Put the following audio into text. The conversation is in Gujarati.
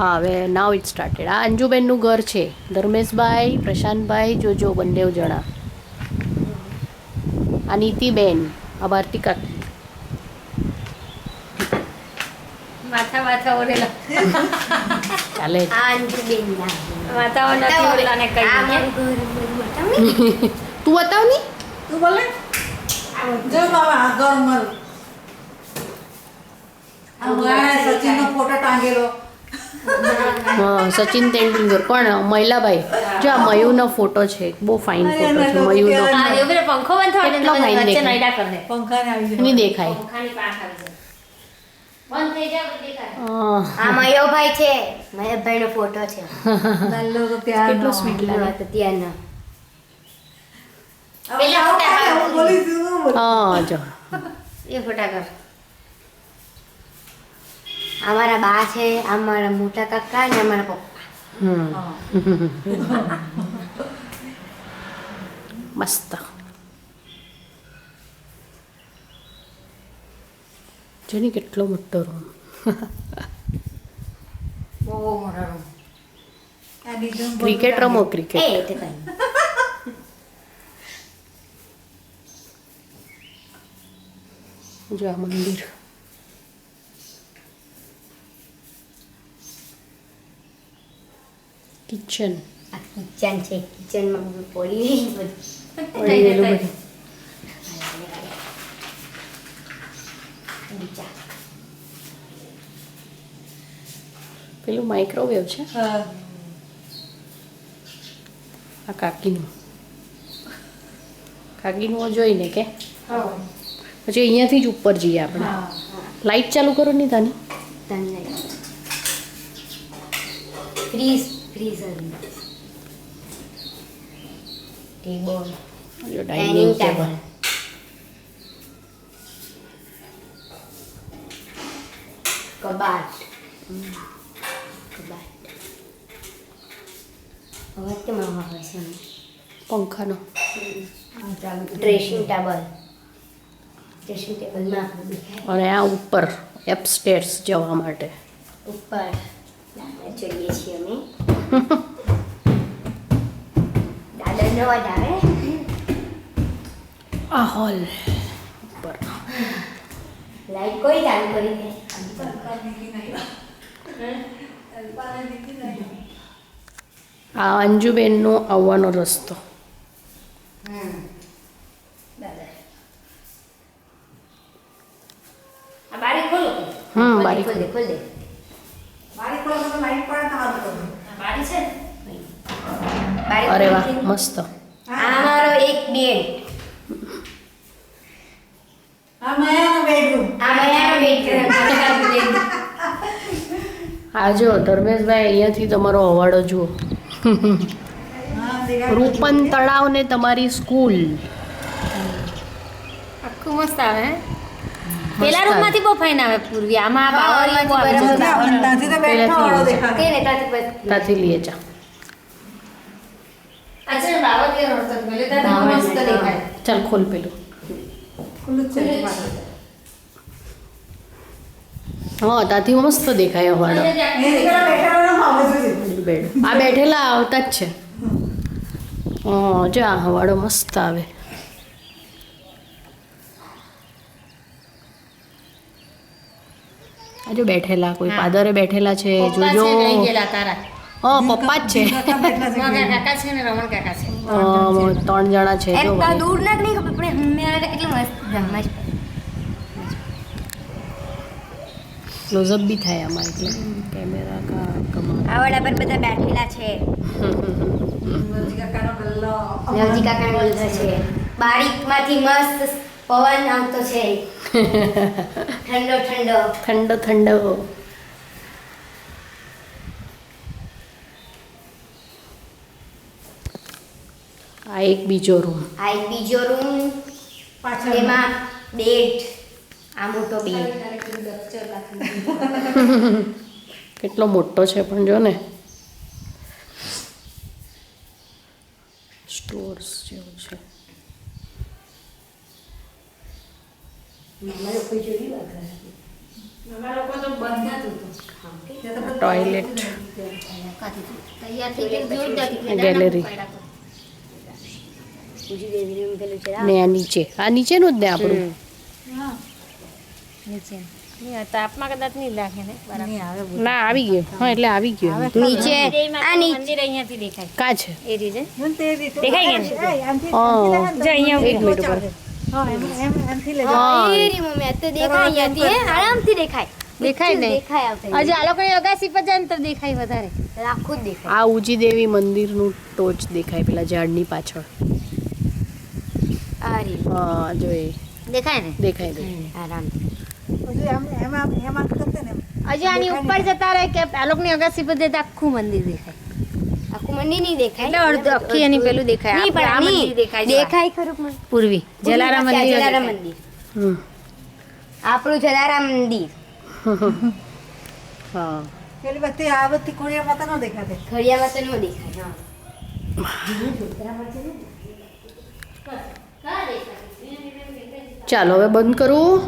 હા હવે નાવ ઇટ સ્ટાર્ટેડ. આ અંજુબેનનું ઘર છે. ધર્મેશભાઈ, પ્રશાંતભાઈ, જોજો બંને જણા. આ નીતિબેન, આ ભારતી કાકી. માથા માથા ઓરેલા ચાલે. આ અંજુબેન માથા નથી ઓરેલાને કઈ તું બતાવ ની. તું બોલે જો બાબા આ ઘર મર આ મારા સચિનનો ફોટો ટાંગેલો. હા સચિન તેંડુલકર. કોણ? મહિલાભાઈ. જો આ મયુરનો ફોટો છે. બહુ ફાઇન ફોટો છે મયુરનો. આ જો પેલો પંખો બંધ થયો કેટલો fine વચ્ચે દેખાય. નઈડા કર દે પંખાને આવી જાય. નહીં દેખાય. પંખાની પાંખ આવી જાય બંધ થઈ જાય પછી દેખાય. હા. આ મયોભાઈ છે. મયોભાઈનો ફોટો છે. નલ્લો તો ત્યાં કેટલો sweet લાગે. તો ત્યાંનો પેલા ફોટા હું બોલી છું. હા જો. એ ફોટા કર. અમારા બા છે, અમારા મોટા કાકા ને અમારા પપ્પા. હમ મસ્ત. જેની કેટલો મોટો રૂમ. બહુ મોટા રૂમ. આ દીકરો ક્રિકેટ રમો એ ક્રિકેટ. તે કઈ જો આ મંદિર. કિચન. આ કિચન છે. કિચનમાં બધું પડી બધું પડી ગયેલું બધું. પેલું માઇક્રોવેવ છે. હા આ કાકીનું. કાકીનું જોઈને કે પછી અહીંયાથી જ ઉપર જઈએ આપણે. લાઈટ ચાલુ કરો નહીં તાની. ફ્રીઝ ફ્રીઝર ટેબલ જો ડાઇનિંગ ડાઇનિંગ ટેબલ ટેબલ. કબાટ કબાટ હવે કેમ આવે છે પંખાનો. ડ્રેસિંગ ટેબલ ડ્રેસિંગ ટેબલમાં આપણે દેખાય અને આ ઉપર એપસ્ટેર્સ જવા માટે. ઉપર ચડીએ છીએ અમે દાદરનો અવાજ આવે આ હોલ ઉપર. લાઈટ કોઈ ચાલુ કરી દે આ અંજુબેનનો આવવાનો રસ્તો. આ બારી ખોલો બારી ખોલ દે ખોલ દે મારી પર તો લાઈટ પડે તાર તો આ બારી છે બારી અરે વાહ ખોલી. મસ્ત. આ મારો એક બેડ આ માયાનો બેડરૂમ. આ માયાનો બેડ આ જો ધર્મેશભાઈ અહીંયાથી તમારો અવાડો જુઓ. હા દેખા રૂપન તળાવ ને તમારી સ્કૂલ. આખું મસ્ત આવે હે પેલા રૂમ માંથી બહુ ફાઇન આવે પૂર્વી આમાં બાવળીમાં બહુ આવે છે. ત્યાંથી તો બેઠો વાળો દેખાય. કે ને ત્યાંથી બસ ત્યાંથી લઈએ જા. અચ્છા બાવળી રોડ તો પેલે ત્યાંથી મસ્ત દેખાય ચાલ ખોલ પેલું. ખુલ્લું જ છે હા ત્યાંથી મસ્ત દેખાય અવાડો. એ દીકરા બેઠેલો આવે છે. બેડ આ બેઠેલા આવતા જ છે. હા જો આ હવાડો મસ્ત આવે. આ જો બેઠેલા કોઈ પાદરે બેઠેલા છે. જોજો. હા પપ્પા જ છે. કાકા છે ને રમણ કાકા છે 3 જણા છે જો. એમ તો દૂર ના નહીં ખબર પડે હમે આવે કેટલું મસ્ત જમવા જ ક્લોઝઅપ બી થાય આમાં એટલે કેમેરા કા કમાલ. આવડા પર બધા બેઠેલા છે નવજી કાકાનો ગલ્લો. નવજી કાકા બોલતા છે બારીકમાંથી મસ્ત પવન આવતો છે ઠંડો ઠંડો ઠંડો ઠંડો. આ એક બીજો રૂમ. આ એક બીજો રૂમ પાછળ એમાં બેડ આ મોટો બેડ કેટલો મોટો છે પણ જો ને. સ્ટોર્સ જેવું છે. મામા લોકો જોયું આગળ અમારા લોકો તો બંધ હતું. ટોયલેટ ટોયલેટ તૈયાર થઈ ગયું જોરદાર ગેલેરી ને આ નીચે નીચેનું જ ને આપણું તાપમાં કદાચ નહીં લાગે ને બરાબર. ના આવી ગયું હા એટલે આવી ગયું નીચે આ નીચે મંદિર અહીંયાથી દેખાય કા છે એ રીતે મને તે રીતે દેખાય કે એ, આમથી- હા. આમથી જો અહીંયા એક મિનિટ ઉપર હા, આમથી લઈ હા. એ રી મમ્મી આ તો દેખાય અહીંયાથી હે આરામથી દેખાય દેખાય ને? દેખાય આવતા હજુ આ લોકોની અગાસી પર જાય ને તો દેખાય વધારે. આખું જ દેખાય આ ઉજી દેવી મંદિરનું ટોચ દેખાય પેલા ઝાડની પાછળ આ રી હા જો એ દેખાય ને? દેખાય દેખાય આરામથી હજુ એમાં કરતે ને હજુ આની ઉપર જતા રહે કે આ લોકોની અગાસી પર જતા આખું મંદિર દેખાય. આખું મંદિર નહીં દેખાય એટલે અડધું આખી એની પેલું દેખાય. નહીં પણ આ આ મંદિર દેખાય જો આ. દેખાય ખરું પણ પૂર્વી જલારામ મંદિર જલારામ દેખાય. મંદિર હમ. આપણું જલારામ મંદિર હા પેલી બધી આ બધી કોણિયા પાતા ન દેખાતે ઘડિયામાં તો ન દેખાય હા ચાલો હવે બંધ કરું